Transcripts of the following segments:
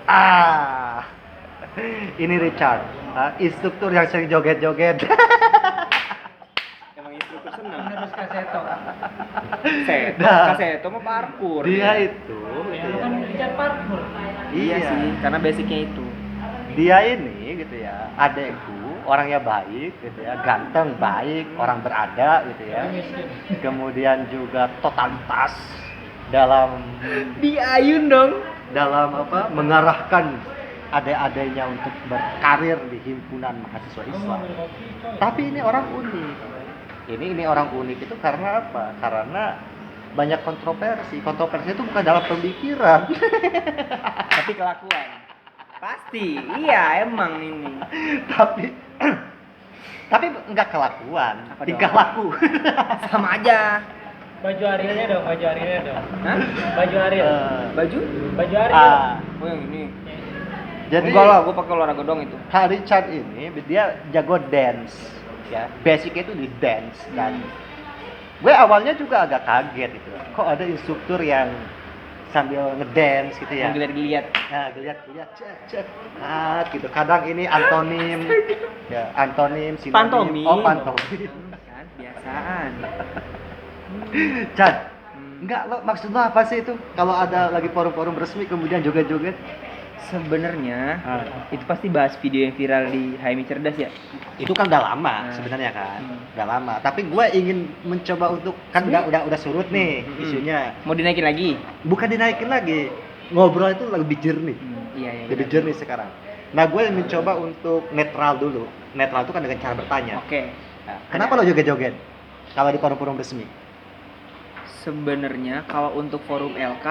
Ah, ini Richard, instruktur yang sering joget-joget. Emang instruktur senang. Terus kaseto. Seto, Nah. kaseto mah parkur. Dia itu, Ya gitu kan ya. bicara parkour. Iya sih, karena basicnya itu. Dia ini gitu ya, adekku, orangnya baik gitu ya, ganteng, baik, orang berada gitu ya. Kemudian juga totalitas dalam Diayun dong. apa mengarahkan adik-adiknya untuk berkarir di himpunan mahasiswa Islam. Tapi ini orang unik. Ini orang unik itu karena apa? Karena banyak kontroversi. Kontroversi itu bukan dalam pemikiran, Tapi kelakuan. Pasti, iya emang ini. tapi tapi enggak kelakuan, Apa tingkah dong? laku. Sama aja. Baju Arielnya dong, baju Arielnya dong. Hah? Baju Ariel. Baju? Baju Ariel. Oh yang ini. Jadi Enggak lah, gue pakai olahraga dong itu. Kak Richard ini dia jago dance, ya. Basicnya itu di dance dan gue awalnya juga agak kaget gitu. Kok ada instruktur yang sambil ngedance gitu ya? Geliat-geliat. Nah, geliat-geliat, cek, gitu. Kadang ini antonim, ya, antonim, sinonim. Pantomim. Oh, pantomim. Kan biasaan. Chan, enggak lo maksud lo apa sih itu? Kalau ada lagi forum-forum resmi kemudian joget-joget? Sebenarnya Ah. itu pasti bahas video yang viral di HMI Cerdas ya. Itu kan udah lama Nah. sebenarnya kan, Hmm. udah lama. Tapi gue ingin mencoba untuk kan udah surut nih isunya. Mau dinaikin lagi? Bukan dinaikin lagi, ngobrol itu lebih jernih, Iya iya. lebih benar. jernih sekarang. Nah gue mencoba untuk netral dulu. Netral itu kan dengan cara bertanya. Oke. Nah, kenapa lo joget-joget? Kalau di forum-forum resmi? Sebenarnya kalau untuk forum LK,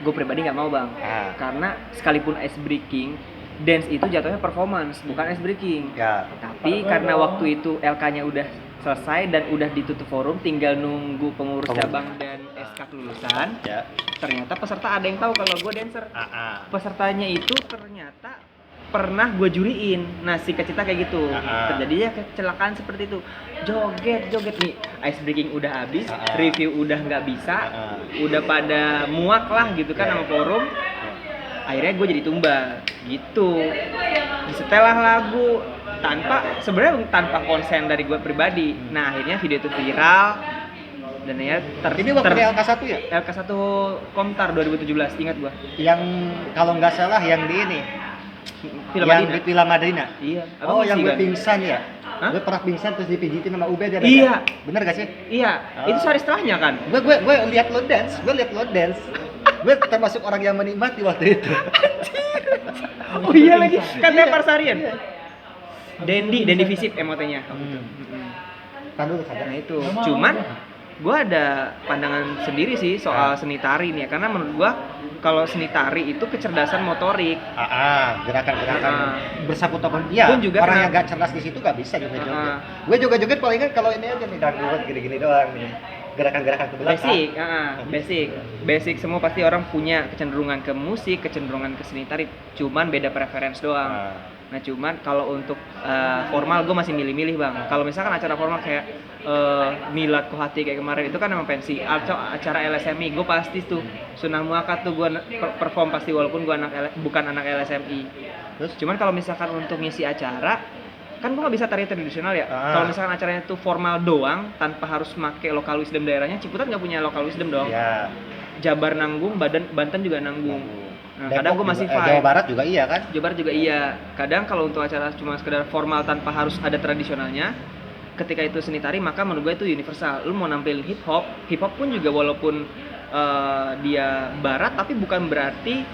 gue pribadi nggak mau bang. Ah. Karena sekalipun ice breaking, dance itu jatuhnya performance, bukan ice breaking. Ya. Tapi karena waktu itu LK-nya udah selesai dan udah ditutup forum, tinggal nunggu pengurus cabang dan SK kelulusan. Ya. Ternyata peserta ada yang tahu kalau gue dancer. Ah. Pesertanya itu ternyata pernah gue juriin. Nah si kecita kayak gitu. Terjadinya kecelakaan seperti itu. Joget nih, ice breaking udah habis, review udah nggak bisa, udah pada muak lah gitu kan sama forum. Akhirnya gue jadi tumbal gitu. Disetelah lagu sebenarnya tanpa konsen dari gue pribadi. Nah akhirnya video itu viral dan ya Ini waktu di LK1 ya? LK1 Komtar 2017 ingat gue. Yang kalau nggak salah yang di ini. Film yang Madinah. di Villa Madinah. Iya. Oh, yang gue kan? pingsan ya? Hah? Gue pernah pingsan terus dipijitin sama Ubed ya? Iya. Bener gak sih? Iya. Oh. Itu sehari setelahnya kan. Gue lihat lo dance, gue termasuk orang yang menikmati waktu itu. Oh iya lagi. Kan Iya. lempar sarian. Dendi Visip emotenya. Kan dulu sadar. Nah itu. Cuman gue ada pandangan sendiri sih soal seni tari nih ya. Karena menurut gue kalau seni tari itu kecerdasan motorik. Gerakan-gerakan Ah. bersapu tangan. Iya, Pun juga orang yang kena- gak cerdas di situ gak bisa joget-joget. Ah. Gue joget-joget palingan kalau ini aja nih, dangdut gini-gini doang nih. Gerakan-gerakan ke belakang. Basic semua pasti orang punya kecenderungan ke musik, kecenderungan ke seni tari, cuman beda preference doang. Ah. Nah cuman kalau untuk formal gue masih milih-milih bang. Kalau misalkan acara formal kayak Milad Kohati kayak kemarin itu kan emang pensi. Acara LSMI gue pasti tuh Sunnah Muakat tuh gue perform pasti walaupun gue bukan anak LSMI. Terus? Cuman kalau misalkan untuk ngisi acara kan gue nggak bisa tari tradisional ya. Kalau misalkan acaranya tuh formal doang tanpa harus make lokal wisdom daerahnya, Ciputat nggak punya lokal wisdom dong. Ya. Jabar nanggung, Banten juga nanggung. Nah, kadang gue masih Jawa Barat juga iya kan? Jawa Barat juga iya. Kadang kalau untuk acara cuma sekedar formal tanpa harus ada tradisionalnya, ketika itu seni tari maka menurut gue itu universal. Lu mau nampilin hip hop pun juga walaupun dia barat tapi bukan berarti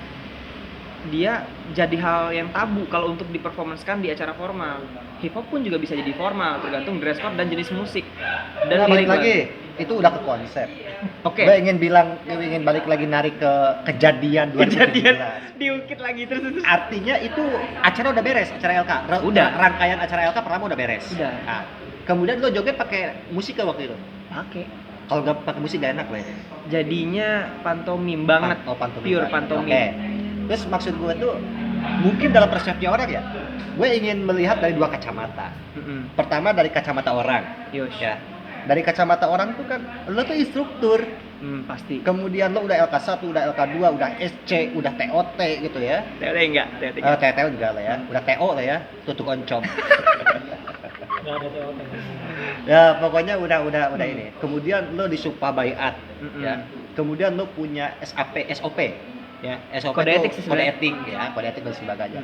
dia jadi hal yang tabu kalau untuk diperformanskan di acara formal. Hip hop pun juga bisa jadi formal tergantung dress code dan jenis musik. Dan balik lirik lagi, itu udah ke konsep. Oke. Gue ingin balik lagi narik ke kejadian 2017. Diungkit lagi terus. Artinya itu acara udah beres, acara LK. Udah. Rangkaian acara LK pertama udah beres. Udah. Nah, kemudian lo joget pakai musik ke waktu itu. Oke. Kalau nggak pakai musik gak enak lah ya. Jadinya pantomim banget. Pantomim Pure banget. pantomim. Oke. Terus maksud gue tuh mungkin dalam persepsi orang ya, gue ingin melihat dari dua kacamata. Pertama dari kacamata orang. Yos. Ya. Dari kacamata orang tuh kan lo tuh instruktur. Pasti. Kemudian lo udah LK1, udah LK2, udah SC, udah TOT gitu ya. TOT enggak, TOT. TTO juga lah ya. Udah TO lah ya, tutuk oncom. Nggak ada TOT. Ya, pokoknya udah ini. Kemudian lo disumpah baiat ya. Kemudian lo punya SOP ya. SOP Kode itu etik sih kode sebenarnya. etik ya, kode etik dan sebagainya.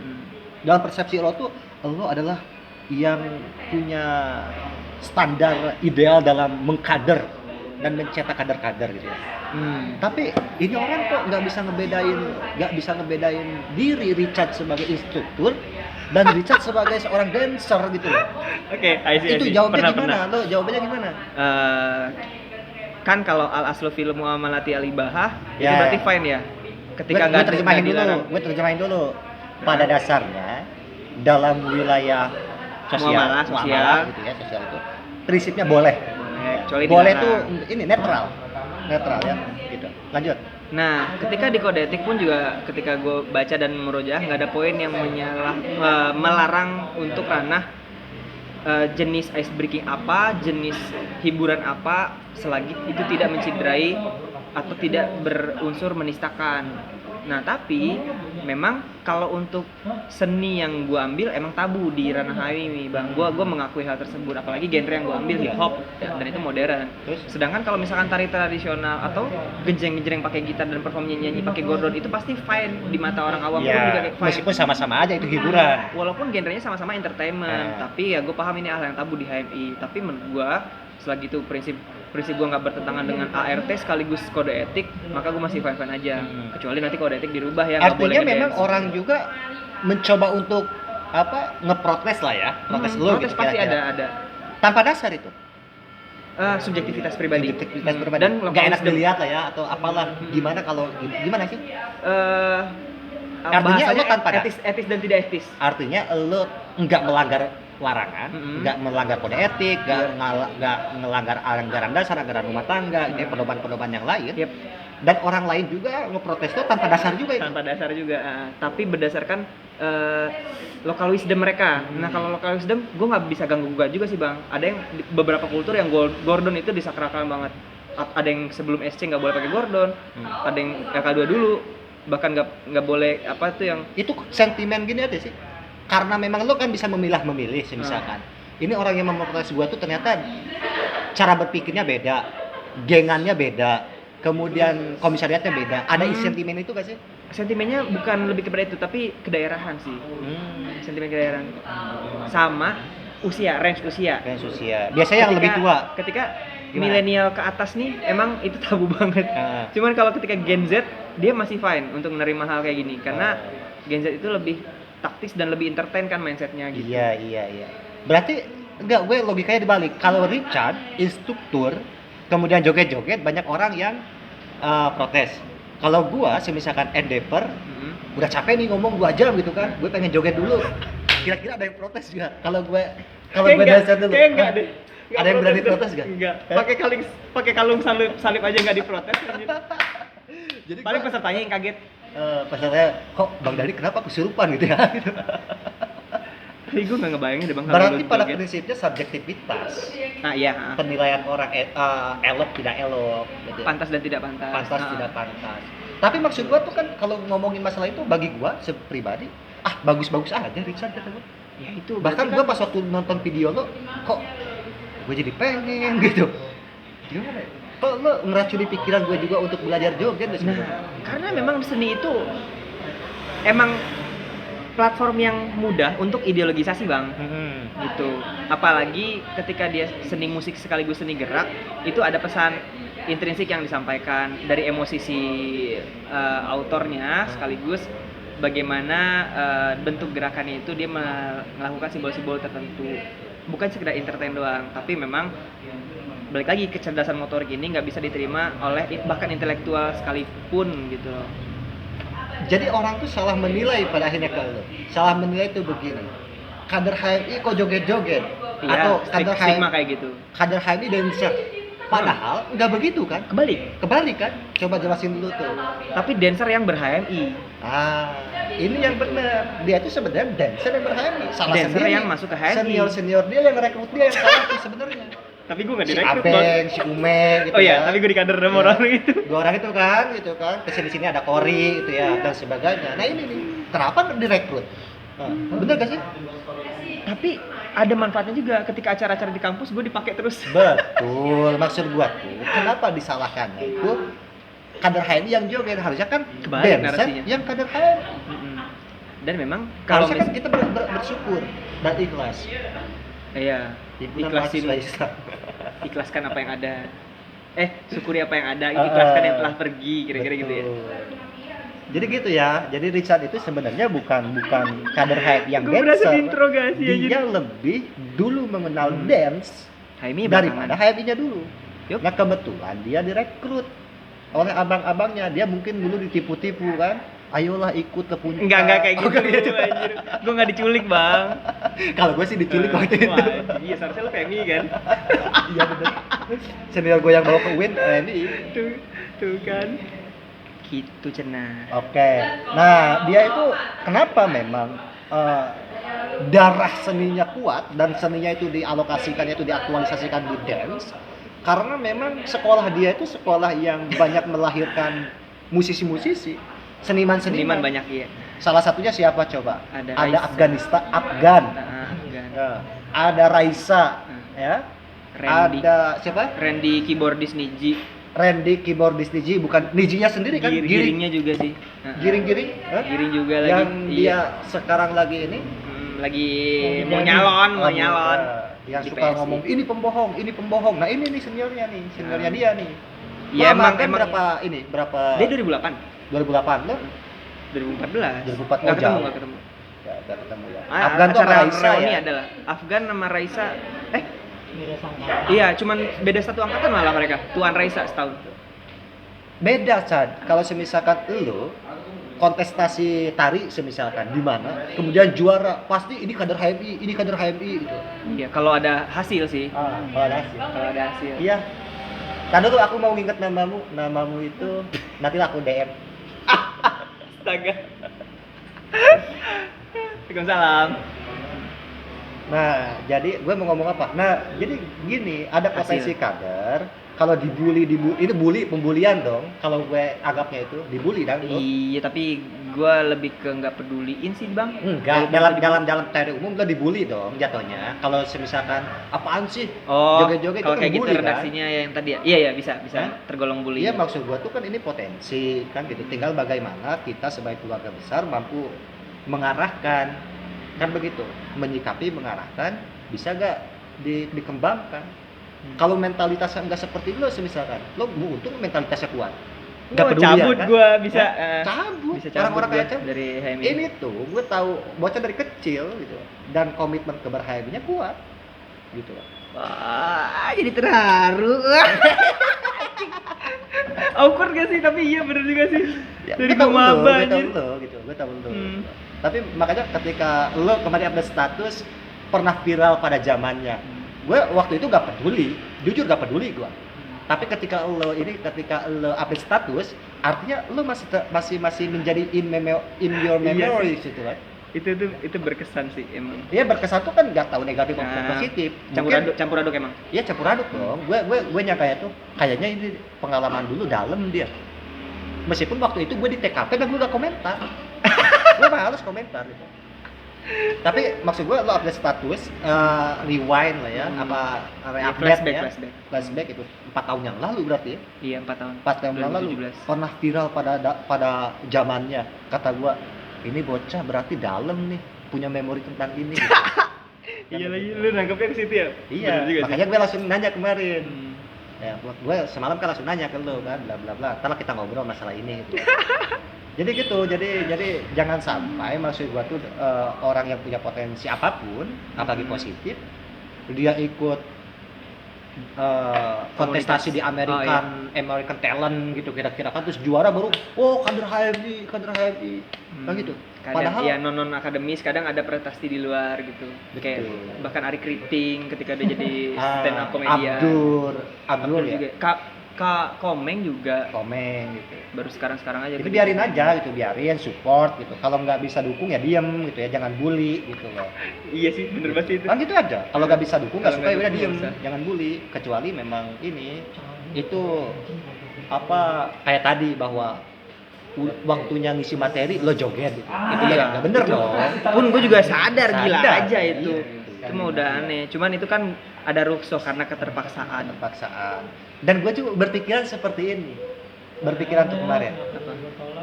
Dalam persepsi lo tuh lo adalah yang punya standar ideal dalam mengkader dan mencetak kader-kader gitu ya. Tapi ini orang kok nggak bisa ngebedain diri Richard sebagai instruktur dan Richard sebagai seorang dancer gitu loh. Oke, I see. Itu jawabnya Pernah. gimana? Lo jawabannya gimana? Kan kalau al aslu film muamalati alibahah itu Ya. berarti fine ya. Ketika Gue terjemahin dilarang. dulu. Pada dasarnya dalam wilayah Muamalah, sosial. gitu ya, sosial itu prinsipnya boleh. Kecuali Boleh dilarang. tuh ini netral ya, gitu. Lanjut. Nah, ketika di kode etik pun juga ketika gue baca dan merojaah nggak ada poin yang melarang untuk ranah jenis ice breaking apa, jenis hiburan apa, selagi itu tidak menciderai atau tidak berunsur menistakan. Nah, tapi memang kalau untuk seni yang gue ambil emang tabu di ranah ini, Bang. Gue mengakui hal tersebut, apalagi genre yang gue ambil hip hop ya, dan itu modern. Terus? Sedangkan kalau misalkan tari tradisional atau genjreng pakai gitar dan perform nyanyi pakai gordon itu pasti fine di mata orang awam pun juga Ya, kayak fine. meskipun sama-sama aja itu hiburan. Walaupun genrenya sama-sama entertainment, tapi ya gue paham ini hal yang tabu di HMI. Tapi menurut gue selagi itu prinsip gue nggak bertentangan dengan ART sekaligus kode etik, maka gue masih fine aja. Kecuali nanti kode etik dirubah ya. nggak boleh Artinya memang ngedance. orang juga mencoba untuk ngeprotes lah ya, protes lo protes gitu pasti kira-kira. ada. Tanpa dasar itu. Subjektivitas pribadi. Subjektivitas pribadi. Dan nggak enak lokalisme. dilihat lah ya atau apalah. Gimana sih? Bahasanya Artinya lo tanpa etis dan tidak etis. Artinya lo nggak melanggar larangan, nggak melanggar kode etik, nggak melanggar anggaran dasar, anggaran rumah tangga, pedoman-pedoman yang lain. Yep. Dan orang lain juga ngeprotes itu tanpa dasar juga itu. Tanpa dasar juga, tapi berdasarkan local wisdom mereka. Nah, kalau local wisdom, gue nggak bisa ganggu gugat juga sih, Bang. Ada yang beberapa kultur yang Gordon itu disakralkan banget. Ada yang sebelum SC nggak boleh pakai Gordon, ada yang LK2 dulu, bahkan nggak boleh apa tuh yang Itu sentimen gini aja sih. Karena memang lo kan bisa memilah-memilih misalkan. Ini orang yang memprotes gua tuh ternyata cara berpikirnya beda, gengannya beda, kemudian komisariatnya beda. Ada sentimen itu gak sih? sentimennya bukan lebih kepada itu, tapi kedaerahan sih. Sentimen kedaerahan sama usia, range usia. Range usia. Biasanya yang lebih tua. Ketika Gimana? milenial ke atas nih, emang itu tabu banget. Cuman kalau ketika Gen Z, dia masih fine untuk menerima hal kayak gini, karena Gen Z itu lebih taktis dan lebih entertain kan mindsetnya gitu. Iya. Berarti enggak, gue logikanya dibalik. Kalau Richard instruktur, kemudian joget-joget, banyak orang yang protes. Kalau gua misalkan endeavor, udah capek nih ngomong 2 jam gitu kan, gue pengen joget dulu. Kira-kira ada yang protes juga? Kalau gue dasar dulu. Kayak enggak deh. Ada yang berani protes gak? Enggak. Pakai kalung salib aja enggak diprotes anjir. Jadi Paling pesertanya yang kaget. pesertanya, kok Bang Dali kenapa kesurupan gitu ya? Gitu. Tapi gue nggak ngebayangin deh Bang. Berarti kalau pada joget. prinsipnya subjektivitas. Nah iya. Penilaian orang elok tidak elok, gitu. Pantas dan tidak pantas. Pantas tidak pantas. Tapi maksud gua tuh kan kalau ngomongin masalah itu bagi gua pribadi, bagus-bagus aja Richard kata gua. Ya itu. Bahkan gua pas waktu nonton video lo, kok gua jadi pengen gitu. Gimana ya? Kok lo ngeracuni pikiran gua juga untuk belajar joget deh sebenarnya. Nah, karena memang seni itu emang platform yang mudah untuk ideologisasi Bang. Gitu. Apalagi ketika dia seni musik sekaligus seni gerak, itu ada pesan intrinsik yang disampaikan dari emosi si autornya, sekaligus bagaimana bentuk gerakannya itu dia melakukan simbol-simbol tertentu. Bukan sekedar entertain doang, tapi memang balik lagi kecerdasan motorik ini nggak bisa diterima oleh bahkan intelektual sekalipun gitu loh. Jadi orang tuh salah menilai pada akhirnya ke lo. Salah menilai itu begini. Kader HMI kok joget-joget? Iya, Atau kader stigma kayak gitu. Kader HMI dancer. Padahal nggak begitu kan? Kebalik kan? Coba jelasin dulu tuh. Tapi dancer yang ber-HMI. Ini yang benar. Dia tuh sebenarnya dancer yang ber-HMI. Salah Dancer sendiri. yang masuk ke HMI. Senior dia yang rekrut dia yang salah tuh sebenarnya. Tapi gue nggak si direkrut, Bang. Abeng, si Ume gitu. Oh iya, kan. tapi gue di kader sama Ya. orang itu. Dua orang itu kan, gitu kan. Kesini-sini ada Kori gitu ya dan sebagainya. Nah ini nih, kenapa nggak direkrut? Nah, bener gak sih? Tapi ada manfaatnya juga ketika acara-acara di kampus gue dipakai terus. Betul, maksud gua tuh, kenapa disalahkannya itu kader HMI yang joget, harusnya kan Kebalik dancer narasinya. yang kader HMI. Mm-mm. Dan memang kalau Harusnya kan kita bersyukur dan ikhlas. iya, Himpunan ikhlasin, mahasiswa Islam. ikhlaskan apa yang ada. Syukuri apa yang ada, ikhlaskan yang telah pergi, kira-kira gitu ya. Betul. Jadi gitu ya. Jadi Richard itu sebenarnya bukan kader HMI yang Gue berasa dancer. diinterogasi Dia aja. lebih dulu mengenal dance Haimi daripada belakangan. HMI-nya dulu. Yup. Nah kebetulan dia direkrut oleh abang-abangnya. Dia mungkin dulu ditipu-tipu kan. Ayolah ikut ke puncak. Enggak kayak Oh, gitu, nggak gitu. anjir. Gue nggak diculik, Bang. Kalau gue sih diculik waktu itu. Wah, iya, seharusnya lo Femi kan. Iya bener. Senior gue yang bawa ke Win, ini. Tuh kan. Gitu cenah. Oke. Nah dia itu kenapa memang darah seninya kuat dan seninya itu dialokasikan, itu diaktualisasikan di dance, karena memang sekolah dia itu sekolah yang banyak melahirkan musisi-musisi, Seniman seniman-seniman. banyak iya. Salah satunya siapa coba? Ada Ada Raisa. Afghanistan, Afgan. Afgan. Ya. Ada Raisa, ya. Randy. Ada siapa? Randy keyboardis Niji. Randy keyboardist Niji, bukan Nijinya sendiri kan? Giringnya juga sih. Giring-giring, Hah? Giring juga lagi. yang Iya. dia sekarang lagi ini Lagi Mau mau jadi. nyalon, mau Oh, nyalon. yang Di suka PSI. ngomong ini pembohong. Nah ini nih seniornya dia nih. Iya, Lama kan emang berapa dia 2008, 2008 lo 2014. 2004, Nggak oh, jauh. nggak ketemu. ya udah ketemu ya. Ah, Afgan tuh sama acara Raisa reuni ya. adalah Afgan sama Raisa. Beda sangka. Iya, cuman beda satu angkatan malah mereka. Tuan Raisa setahun. Beda Chan, kalau semisalkan lo kontestasi tari semisalkan di mana kemudian juara pasti ini kader HMI gitu. Iya, kalau ada hasil sih. Kalau ada hasil. Kalau ada hasil. Iya. Tadi tuh aku mau nginget namamu itu nanti aku DM. Astaga. Waalaikumsalam. Nah, jadi gue mau ngomong apa? Nah, jadi gini, ada potensi Hasil. kader kalau dibully itu pembulian dong. Kalau gue anggapnya itu dibully dan itu. Iya, tapi gua lebih ke nggak peduliin sih, Bang. Enggak, dalam teori umum lo dibully dong jatuhnya. Kalau misalkan apaan sih? Oh, Joget-joget kalau itu kayak gitu bully, kan? redaksinya yang tadi ya. Iya, bisa Hah? tergolong bully. Iya, maksud gue tuh kan ini potensi kan gitu. Tinggal bagaimana kita sebagai keluarga besar mampu mengarahkan, kan begitu, menyikapi, mengarahkan, bisa gak dikembangkan. Kalau mentalitasnya nggak seperti lo, misalkan lo untung mentalitasnya kuat, nggak peduli cabut kan? gua bisa Cabut. bisa cabut Orang-orang gua kayak cabut. dari HMI. Ini tuh gue tahu bocah dari kecil gitu, dan komitmen ke HMI-nya kuat gitu. Wah, jadi terharu. Awkward gak sih? Tapi iya bener juga sih. Dari gue tahu gua maba gue tahu anjir. lo gitu, gue tahu lo. Hmm. Tapi makanya ketika lo kemarin update status pernah viral pada zamannya, gue waktu itu gak peduli, jujur gak peduli gue. Tapi ketika lo update status, artinya lo masih menjadi in your memory gitu kan. Itu berkesan sih emang. Iya, berkesan tuh kan nggak tahu negatif maupun Nah, positif. Campur aduk emang. Iya, campur aduk dong. Gue nyangkanya tuh kayaknya ini pengalaman dulu dalam dia. Meskipun waktu itu gue di TKP dan gue gak komentar. Gue males komentar gitu. Tapi maksud gue lo update status, rewind lah ya, update flashback itu 4 tahun yang lalu berarti ya. Iya, 4 tahun. 4 tahun yang lalu 2017. pernah viral pada zamannya. Kata gue, ini bocah berarti dalam nih, punya memori tentang ini. Gitu. Iya lagi, lu nangkepnya ke situ ya? Iya, Bener juga makanya gue langsung nanya kemarin. Hmm. Ya, gue semalam kan langsung nanya ke lo kan, bla bla bla. Ntar kita ngobrol masalah ini. Gitu. Jadi gitu, jadi jangan sampai maksud gue tuh orang yang punya potensi apapun, apalagi positif, dia ikut kontestasi di American Talent gitu kira-kira kan, terus juara baru, oh kader HMI, kan gitu. Kadang Padahal ya non akademis, kadang ada prestasi di luar gitu. Kayak bahkan Ari Kriting ketika dia jadi stand up komedian. Abdur Abdur ya. juga. Kak Komeng juga Komeng gitu. baru sekarang aja. Itu biarin aja gitu, biarin support gitu. Kalau nggak bisa dukung ya diem gitu ya, jangan bully gitu loh. Iya sih, bener banget itu. Kan gitu aja. Kalau nggak bisa dukung, nggak Kalau suka ya nggak udah dukung, diem, nggak usah. jangan bully. Kecuali memang ini itu apa kayak tadi bahwa waktunya ngisi materi lo joget gitu. Itu ya nggak bener dong. Pun gue juga sadar gila Sadar. aja itu. Iya. Itu mah udah aneh. Cuman itu kan ada rukso karena keterpaksaan. Paksaan. Dan gue juga berpikiran seperti ini. Berpikiran tuh kemarin. Apa?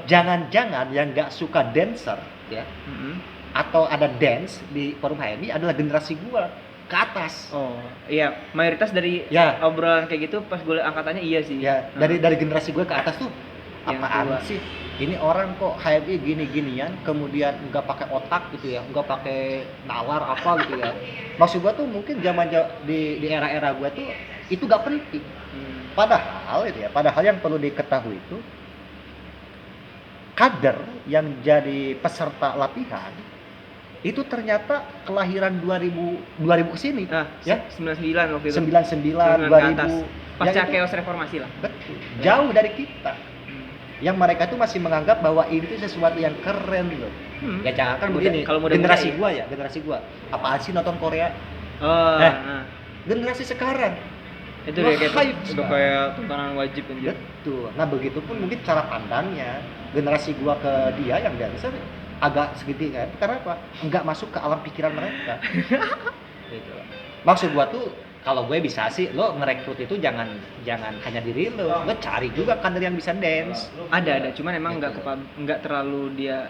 Jangan-jangan yang nggak suka dancer ya Mm-mm. atau ada dance di forum HMI adalah generasi gua ke atas. Oh, iya, mayoritas dari Ya. obrolan kayak gitu pas gue liat angkatannya iya sih. Ya, dari generasi gue ke atas tuh Yang apaan tua. sih? Ini orang kok HMI gini-ginian, kemudian nggak pakai otak gitu ya, nggak pakai nalar apa gitu ya. Maksud gua tuh mungkin di era-era gua tuh itu gak penting. Padahal itu ya, padahal yang perlu diketahui itu kader yang jadi peserta latihan itu ternyata kelahiran 2000 ke sini. Nah, Ya. 99 waktu itu. 99, 99 ke atas. 2000. Pasca Yang itu chaos reformasi lah. betul, jauh dari kita. Yang mereka tuh masih menganggap bahwa ini tuh sesuatu yang keren loh. Ya jangan kan begini. Kalau muda generasi ya. generasi gua. Apaan sih nonton Korea? Oh, Nah. Generasi sekarang. itu Wah, dia kayak hype udah sekali. kayak tontonan wajib anjir. Betul. Nah, begitupun mungkin cara pandangnya generasi gua ke dia yang dancer agak segitiga. Karena apa? Enggak masuk ke alam pikiran mereka. Gitu. Maksud gua tuh kalau gue bisa sih lo ngerekrut itu jangan hanya diri lo cari juga kader yang bisa dance. Ada, cuman emang Gitu. nggak terlalu dia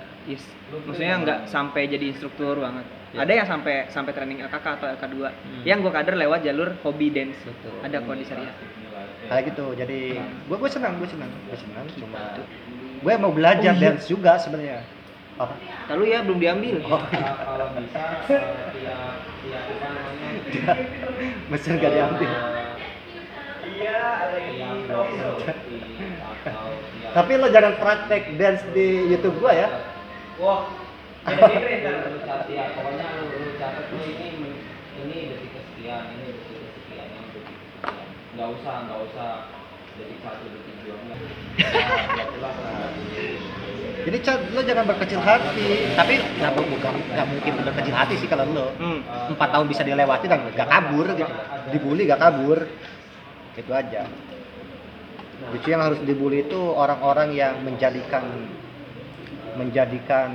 maksudnya nggak sampai jadi instruktur banget. Ya. Ada yang sampai training LKK atau LK2. Yang gua kader lewat jalur hobi dance. Betul. Ada kok di Syariah. Kayak gitu. Jadi gue senang. Cuma gue mau belajar Oh, iya. dance juga sebenarnya. Apa? Lalu ya belum diambil. Oh, Kalau bisa tiap apa namanya mesin gak diambil. Iya, yang seperti atau tiap Tapi lo jangan praktek dance di YouTube gue ya. Wah, beda genre ntar. lu catat ya pokoknya lu catat tuh ini detik kesekian ini detik kesekian ini detik kesekian nggak usah detik 1 detik 2 enggak itulah Jadi lo jangan berkecil hati. Tapi nggak mungkin berkecil hati sih kalau lo 4 tahun bisa dilewati dan gak kabur gitu. Dibully gak kabur. Itu aja. Justru yang harus dibully itu orang-orang yang menjadikan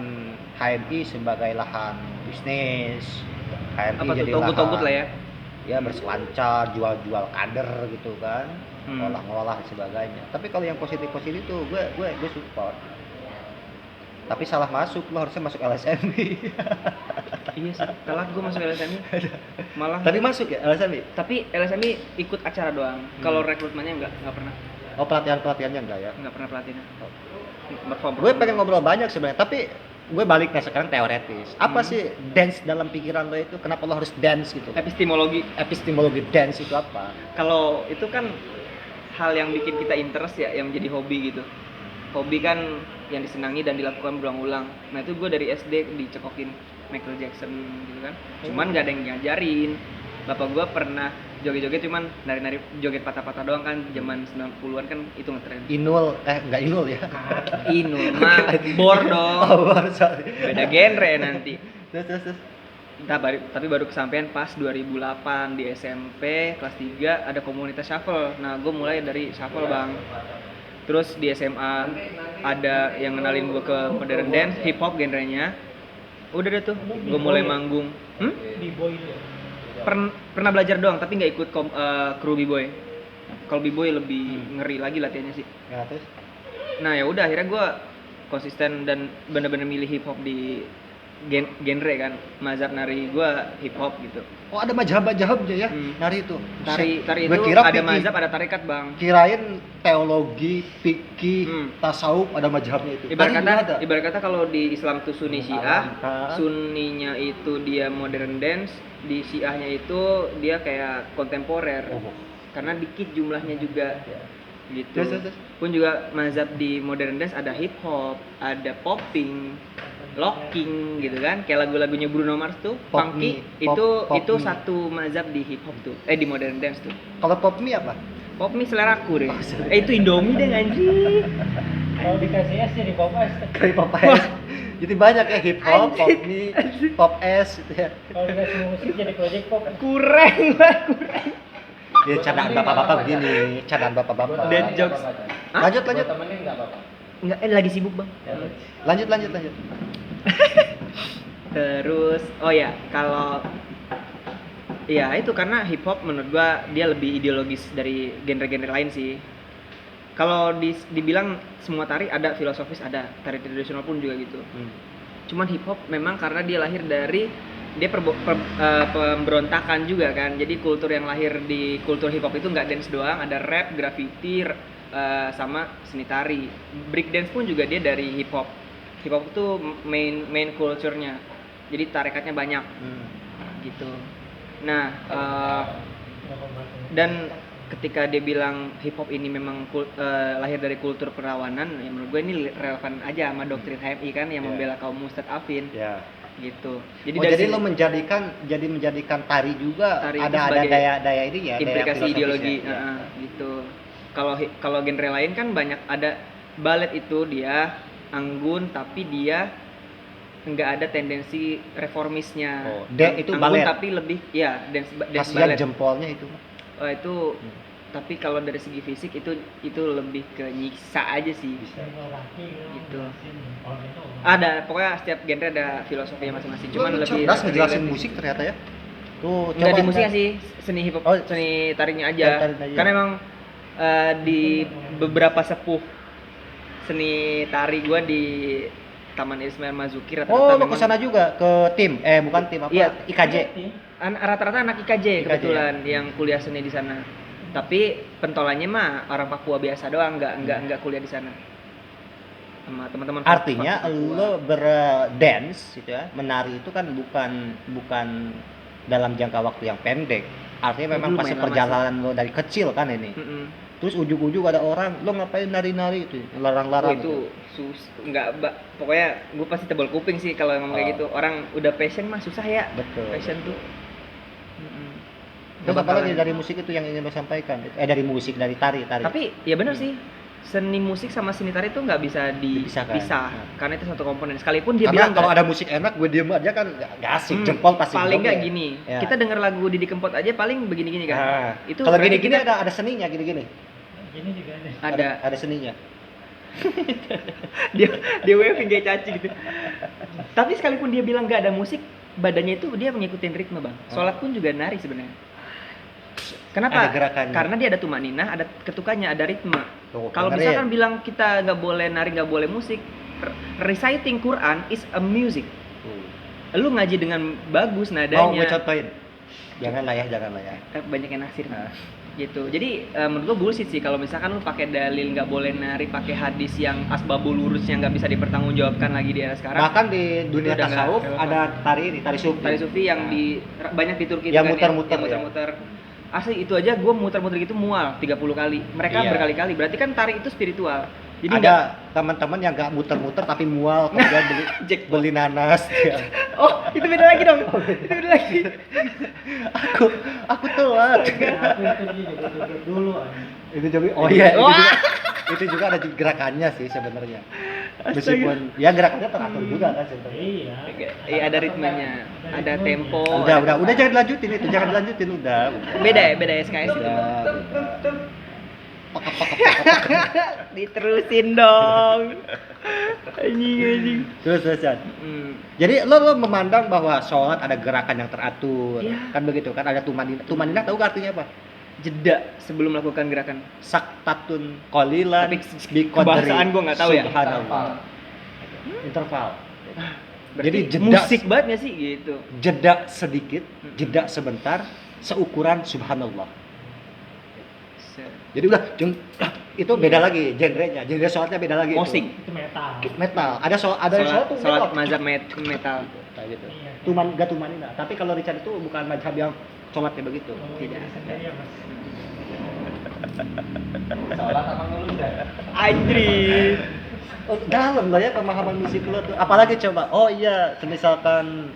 HMI sebagai lahan bisnis. HMI Apa tuh jadi togut-togut lahan, lah ya. ya berselancar, jual-jual kader gitu kan, Hmm. ngolah-ngolah dan sebagainya. Tapi kalau yang positif-positif tuh gue support. Tapi salah masuk, lo harusnya masuk LSMI. Iya sih, telat gue masuk LSMI. Malah Tadi masuk ya LSMI? tapi LSMI ikut acara doang. Kalau rekrutmennya nggak pernah. Oh, pelatihannya enggak ya? Nggak pernah pelatihan. Perform. Gue pengen ngobrol banyak sebenarnya, tapi gue baliknya sekarang teoretis. Apa sih dance dalam pikiran lo itu? Kenapa lo harus dance gitu? Epistemologi. Epistemologi dance itu apa? Kalau itu kan hal yang bikin kita interest ya, yang menjadi hobi gitu. Hobi kan yang disenangi dan dilakukan berulang-ulang. Nah itu gue dari SD dicekokin Michael Jackson gitu kan. Cuman gak ada yang ngajarin. Bapak gue pernah joget-joget cuman nari-nari joget patah-patah doang kan. Zaman 90-an kan itu ngetren. Enggak Inul ya? Inul mah bor dong. Oh, sorry. Beda genre nanti. Terus. Nah, tapi baru kesampaian pas 2008 di SMP kelas 3 ada komunitas shuffle. Nah, gue mulai dari shuffle, Bang. Terus di SMA ada yang kenalin gue ke modern dance, hip hop genrenya. Udah deh tuh, gue mulai manggung. B-boy itu. Pernah belajar doang, tapi nggak ikut kru b-boy. Kalau b-boy lebih ngeri lagi latihannya sih. Ya, terus. Nah, ya udah akhirnya gue konsisten dan bener-bener milih hip hop di genre kan. Mazhab nari gue hip hop gitu. Oh, ada mazhab-mazhabnya ya? Hmm. Nari itu. Tari Gua itu kira ada fikih. mazhab, ada tarekat, Bang. Kirain teologi, fikih, Hmm. tasawuf ada mazhabnya itu. Ibarat kata kalau di Islam itu Sunni Syiah, Ah. Sunninya itu dia modern dance, di Syiahnya itu dia kayak kontemporer. Oh. Karena dikit jumlahnya juga. Gitu. Terus. Pun juga mazhab di modern dance ada hip hop, ada popping, locking gitu kan. Kayak lagu-lagunya Bruno Mars tuh, Pop funky me, pop itu me. satu mazhab di hip hop tuh. Di modern dance tuh. Kalau pop mie apa? Pop mie seleraku deh. Itu Indomie deh anjing. Kalau dikasih es jadi Popeyes. Kayak pop es. Jadi banyak ya hip hop, pop mie, pop es gitu ya. Kalau dikasih musik jadi Project Pop. Kurang banget, kurang. Ya candaan bapak-bapak begini, candaan bapak-bapak. Dead jokes. Hah? Lanjut. Temenin nggak apa-apa. Enggak, lagi sibuk, Bang. Lanjut. Terus oh ya, kalau ya itu karena hip hop menurut gua dia lebih ideologis dari genre-genre lain sih. Kalau dibilang semua tari ada filosofis, ada tari tradisional pun juga gitu. Cuman hip hop memang karena dia lahir dari dia pemberontakan juga kan. Jadi kultur yang lahir di kultur hip hop itu nggak dance doang, ada rap, graffiti, sama seni tari. Break dance pun juga dia dari hip hop. Hip hop itu main culture-nya. Jadi tarikatnya banyak. Gitu. Nah, dan ketika dia bilang hip hop ini memang lahir dari kultur perawanan, ya menurut gue ini relevan aja sama doktrin HMI kan yang membela kaum Ustadz Afin. Ya. Gitu. Jadi lo menjadikan tari juga Tari ada sebagai daya ini ya, implikasi daya ideologi, filosofisnya. gitu. Kalau genre lain kan banyak, ada balet itu dia anggun tapi dia nggak ada tendensi reformisnya. Itu anggun balet. tapi lebih ya dance Kasihan balet. jempolnya itu. Itu tapi kalau dari segi fisik itu lebih ke nyiksa aja sih. Gitu. Ada pokoknya setiap genre ada filosofinya masing-masing. Cuman Lo lebih cerdas ngejelasin relatif. musik ternyata ya. Tuh, Nggak di coba musiknya sih, seni hip hop, Oh, seni tarinya aja. tarinya aja. Karena emang di beberapa sepuh seni tari gua di Taman Ismail Marzuki rata-rata lo ke sana juga ke tim bukan tim apa? Iya. IKJ. Rata-rata anak IKJ kebetulan yang kuliah seni di sana. Tapi pentolannya mah orang Papua biasa doang, nggak kuliah di sana. Sama teman-teman. Artinya Papua. lo berdance gitu ya, menari itu kan bukan dalam jangka waktu yang pendek. Artinya memang Lumayan pasti lama perjalanan lo dari kecil kan ini. Mm-mm. Terus ujung-ujung ada orang, lo ngapain nari-nari itu, larang-larang itu pokoknya gue pasti tebal kuping sih kalau ngomong kayak gitu. Orang udah passion mah susah ya. Betul. Passion tuh. Terus apa lagi dari musik itu yang ingin lo sampaikan? Dari musik, dari tari. Tapi ya benar sih. Seni musik sama seni tari itu nggak bisa Dipisahkan. dipisah karena itu satu komponen. Sekalipun dia Karena bilang kalau nggak- ada musik enak, gue diem aja kan nggak asik, jempol pasti paling nggak joget. gini. Ya. Kita denger lagu Didi Kempot aja paling begini-gini kan. Nah, Itu kalau berarti gini-gini kita ada seninya gini-gini. Gini juga ada. ada Ada seninya. dia waving kayak caci gitu. Tapi sekalipun dia bilang nggak ada musik, badannya itu dia mengikuti ritme bang. Sholat pun juga nari sebenarnya. Kenapa? Ada gerakannya. Karena dia ada tumaninah, ada ketukannya, ada ritme. Tuh, Kalau dengerin. misalkan bilang kita nggak boleh nari, nggak boleh musik, reciting Quran is a music. Lu ngaji dengan bagus Mau gue nadanya. contohin? Janganlah ya. Banyak yang naksir. Nah. Gitu. Jadi menurut gua bullshit sih kalau misalkan lu pakai dalil nggak boleh nari, pakai hadis yang asbabul lurusnya nggak bisa dipertanggungjawabkan lagi di era sekarang. Bahkan di dunia Itu udah nggak tasawuf relevan. ada tari sufi. Tari sufi yang Nah. banyak di Turki Yang itu kan, muter-muter yang ya. muter-muter. Asli itu aja gua muter-muter gitu mual 30 kali. Mereka Iya. berkali-kali. Berarti kan tari itu spiritual. Jadi ada teman-teman yang nggak muter-muter tapi mual kemudian Jackpot. beli nanas. Ya. oh, itu beda lagi dong. Itu beda lagi. aku telat. Aku itu dia joget dulu aja. Itu juga itu Wah. juga, itu juga ada gerakannya sih sebenarnya. Meskipun ya gerakannya teratur juga kan sebenarnya. Iya. Iya ada ritmenya, ada tempo. Udah jangan dilanjutin itu, jangan dilanjutin udah. Beda SKS itu. Udah. Diterusin dong. Anjing. Terus. Jadi lo memandang bahwa sholat ada gerakan yang teratur, Iya. kan begitu kan, ada tumaninah. Tumaninah tahu gak artinya apa? Jeda sebelum melakukan gerakan. Saktatun qalilan Tapi biqadri kebahasaan gua nggak tahu ya. subhanallah. Interval. Berarti Jadi jeda musik banget nggak sih gitu? jeda sedikit, jeda sebentar, seukuran subhanallah. Jadi udah itu beda lagi genrenya, genre sholatnya beda lagi. Musik. Itu metal. Metal. Ada sholat tuh Salat metal. mazhab metal. Kayak gitu. Iya. Gak tumaninah. Tapi kalau Richard itu bukan mazhab yang sholatnya begitu. Tidak. Sendiri ya mas. Sholat sama ngelunda. Anjir. Oh, dalam lah ya pemahaman musik lo tuh. Apalagi coba, oh iya, misalkan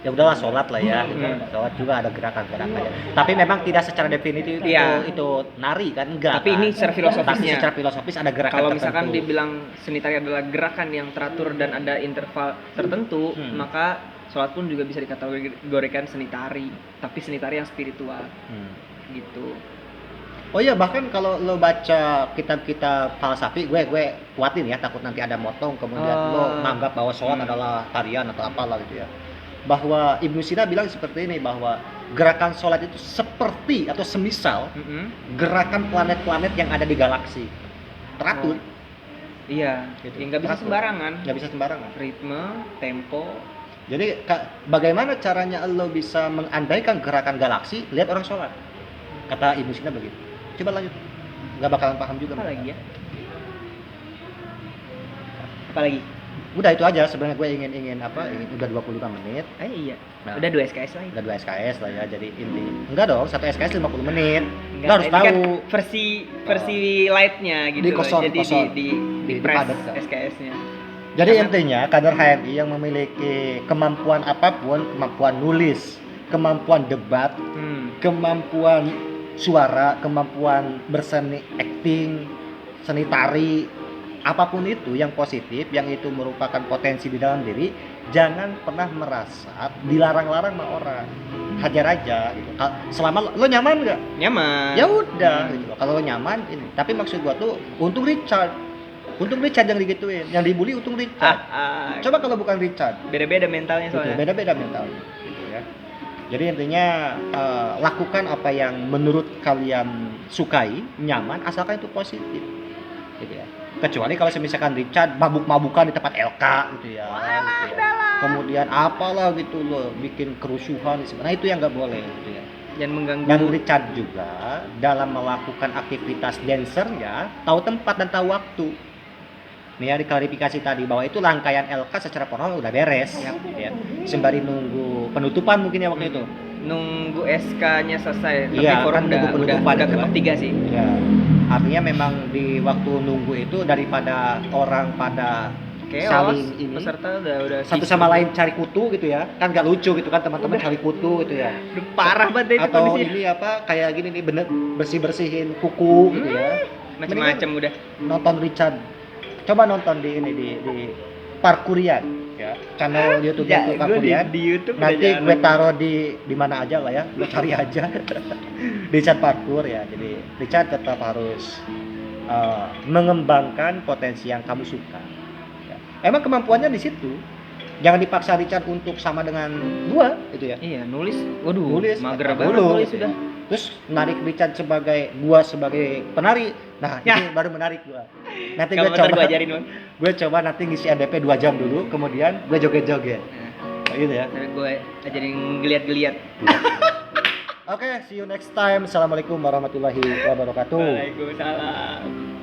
ya udahlah sholat lah ya, gitu. Sholat juga ada gerakan-gerakannya. Tapi memang tidak secara definitif Iya. itu nari kan enggak. Tapi kan? ini secara filosofisnya. Tapi secara filosofis ada gerakan Kalau tertentu. misalkan dibilang seni tari adalah gerakan yang teratur dan ada interval tertentu, maka sholat pun juga bisa dikategorikan seni tari, tapi seni tari yang spiritual gitu. Oh iya, bahkan kalau lo baca kitab-kitab falsafi, gue kuatin ya, takut nanti ada motong kemudian lo menganggap bahwa sholat adalah tarian atau apalah gitu ya. Bahwa Ibnu Sina bilang seperti ini, bahwa gerakan sholat itu seperti atau semisal gerakan planet-planet yang ada di galaksi, teratur. Iya, Gitu. ya nggak bisa Teratur. sembarangan. Nggak bisa sembarangan. Ritme, tempo. Jadi bagaimana caranya lo bisa mengandaikan gerakan galaksi? Lihat orang sholat. Kata Ibnu Sina begitu. Coba lanjut. Nggak bakalan paham juga. Apa lagi ya? Apa lagi? Udah itu aja sebenarnya, gue ingin udah 25 menit. Iya. Nah. Udah 2 SKS lah. Udah 2 SKS lah ya, jadi inti. Enggak dong, 1 SKS 50 menit. Enggak, Lo harus ini kan tahu. versi lightnya gitu. Di kosong, Jadi kosong. di press Dipadat, kan? SKS-nya. Jadi Karena- intinya kader HMI yang memiliki kemampuan apapun, kemampuan nulis, kemampuan debat, kemampuan suara, kemampuan berseni acting, seni tari, apapun itu yang positif, yang itu merupakan potensi di dalam diri, jangan pernah merasa dilarang-larang sama orang. Hajar aja gitu. Selama lo nyaman nggak? Nyaman. Ya udah gitu loh. Kalau lo nyaman ini. Tapi maksud gua tuh untung Richard. Untung Richard yang digituin. Yang dibully untung Richard. Coba kalau bukan Richard. Beda-beda mentalnya Gitu, soalnya. beda-beda mentalnya gitu ya. Jadi intinya lakukan apa yang menurut kalian sukai, nyaman, asalkan itu positif gitu ya. Kecuali kalau misalkan Richard mabuk-mabukan di tempat LK gitu ya, gitu ya. Kemudian apalah gitu loh, bikin kerusuhan nah itu yang nggak boleh gitu ya. Dan mengganggu. Dan Richard juga dalam melakukan aktivitas dancernya tahu tempat dan tahu waktu. Nih ya, diklarifikasi tadi bahwa itu rangkaian LK secara formal udah beres gitu ya. Sembari nunggu penutupan mungkin ya waktu itu. Nunggu SK-nya selesai, tapi Iya, forum kan nunggu penutupan udah itu ketok kan. 3 sih. Ya. Artinya memang di waktu nunggu itu daripada orang pada Chaos, saling ini peserta udah satu sama lain cari kutu gitu ya. Kan nggak lucu gitu kan teman-teman cari kutu gitu ya. udah parah banget itu Atau kondisinya. ini apa kayak gini nih bener bersih-bersihin kuku gitu ya. Macem-macem udah. Nonton Richard. Coba nonton di ini di Parkurian ya. Channel YouTube Ya, itu gua Parkurian. di YouTube Nanti udah gue jarang. taruh di mana aja lah ya. Lo cari aja. Richard Parkour ya. Jadi Richard tetap harus mengembangkan potensi yang kamu suka. Ya. Emang kemampuannya di situ. Jangan dipaksa Richard untuk sama dengan gua gitu ya. Iya, nulis. Waduh, Nulis mager apa banget dulu, nulis gitu sudah. ya. Terus narik Richard sebagai penari. Nah, Ya. ini baru menarik gua. Nanti Kamu gue ntar coba gua ajarin, Bang. gue coba nanti ngisi ADP 2 jam dulu, kemudian gue joget-joget. Kayak gitu ya. Ntar gue ajarin ngeliat-ngeliat. Oke, see you next time. Assalamualaikum warahmatullahi wabarakatuh. Waalaikumsalam.